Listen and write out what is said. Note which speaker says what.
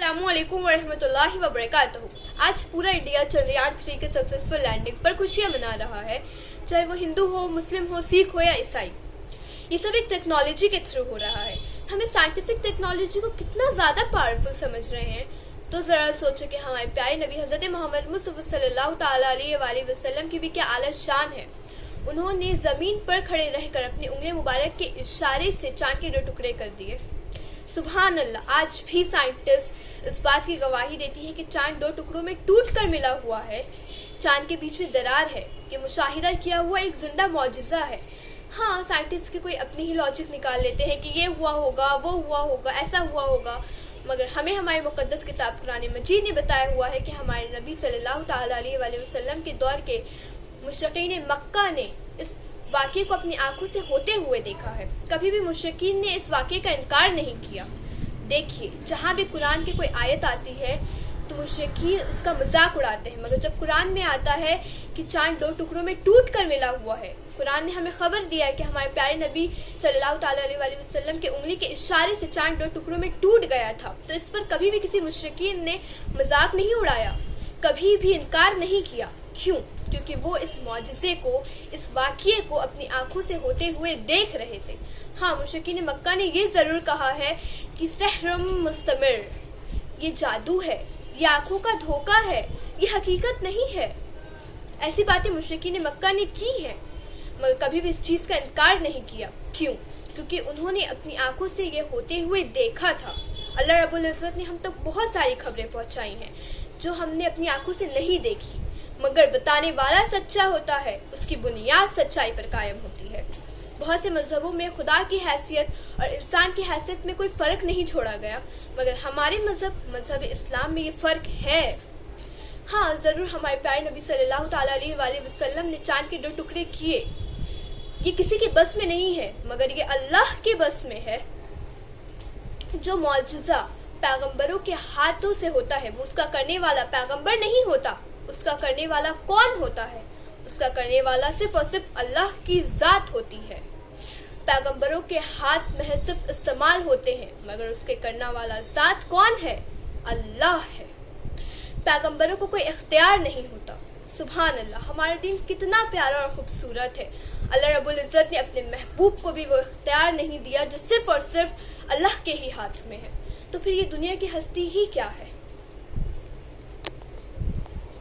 Speaker 1: अस्सलामु अलैकुम वरहमतुल्लाहि वबरकातुहू। आज पूरा इंडिया चंद्रयान 3 के सक्सेसफुल लैंडिंग पर खुशियां मना रहा है, चाहे वो हिंदू हो, मुस्लिम हो, सिख हो या ईसाई। ये सब एक टेक्नोलॉजी के थ्रू हो रहा है। हमें साइंटिफिक टेक्नोलॉजी को कितना ज़्यादा पावरफुल समझ रहे हैं, तो ज़रा सोचो कि हमारे प्यारे नबी हज़रत मोहम्मद मुस्तफ़ा सल्लल्लाहु ताला अलैहि वसल्लम की भी क्या आला शान है। उन्होंने ज़मीन पर खड़े रहकर अपनी उंगली मुबारक के इशारे से चाँद के 2 टुकड़े कर दिए। सुभान अल्लाह। आज भी साइंटिस्ट इस बात की गवाही देती है कि चांद 2 टुकड़ों में टूट कर मिला हुआ है। चांद के बीच में दरार है। ये मुशाहिदा किया हुआ एक जिंदा मौजिज़ा है। हाँ, साइंटिस्ट के कोई अपनी ही लॉजिक निकाल लेते हैं कि ये हुआ होगा, वो हुआ होगा, ऐसा हुआ होगा, मगर हमें हमारी मुक़द्दस किताब कुरान मजीद ने बताया हुआ है कि हमारे नबी सल्लल्लाहु ताला अलैहि वसल्लम के दौर के मुशरिकीन मक्का ने इस वाक़े को अपनी आंखों से होते हुए देखा है। कभी भी मुशरिकीन ने इस वाक़े का इनकार नहीं किया। देखिए, जहाँ भी कुरान की कोई आयत आती है तो मुशरिकीन उसका मजाक उड़ाते हैं, मगर जब कुरान में आता है कि चांद 2 टुकड़ों में टूट कर मिला हुआ है, कुरान ने हमें खबर दिया है कि हमारे प्यारे नबी सल्लल्लाहु ताला अलैहि वसल्लम के उंगली के इशारे से चांद 2 टुकड़ों में टूट गया था, तो इस पर कभी भी किसी मुशरिकीन ने मजाक नहीं उड़ाया, कभी भी इनकार नहीं किया। क्यों? क्योंकि वो इस मौजिज़े को, इस वाक़ये को अपनी आंखों से होते हुए देख रहे थे। हाँ, मुशरिकीन मक्का ने ये ज़रूर कहा है कि सहरम मुस्तमिर, ये जादू है, ये आंखों का धोखा है, ये हकीकत नहीं है। ऐसी बातें मुशरिकीन मक्का ने की हैं, मगर कभी भी इस चीज़ का इनकार नहीं किया। क्यों? क्योंकि उन्होंने अपनी आंखों से ये होते हुए देखा था। अल्लाह रब्बुल इज़्ज़त ने हम तक बहुत सारी खबरें पहुँचाई हैं जो हमने अपनी आंखों से नहीं देखी, मगर बताने वाला सच्चा होता है, उसकी बुनियाद सच्चाई पर कायम होती है। बहुत से मजहबों में खुदा की हैसियत और इंसान की हैसियत में कोई फ़र्क नहीं छोड़ा गया, मगर हमारे मजहब इस्लाम में ये फ़र्क है। हाँ, ज़रूर हमारे प्यारे नबी सल्लल्लाहु ताला अलैहि वसल्लम ने चांद के 2 टुकड़े किए। ये किसी के बस में नहीं है, मगर ये अल्लाह के बस में है। जो मौजिज़ा पैगंबरों के हाथों से होता है, वो उसका करने वाला पैगंबर नहीं होता। उसका करने वाला कौन होता है? उसका करने वाला सिर्फ और सिर्फ अल्लाह की ज़ात होती है। पैगंबरों के हाथ महज सिर्फ इस्तेमाल होते हैं, मगर उसके करने वाला ज़ात कौन है? अल्लाह है। पैगंबरों को कोई इख्तियार नहीं होता। सुभान अल्लाह। हमारा दीन कितना प्यारा और ख़ूबसूरत है। अल्लाह रब्बुल इज़्ज़त ने अपने महबूब को भी वो इख्तियार नहीं दिया जो सिर्फ और सिर्फ अल्लाह के ही हाथ में है। तो फिर ये दुनिया की हस्ती ही क्या है?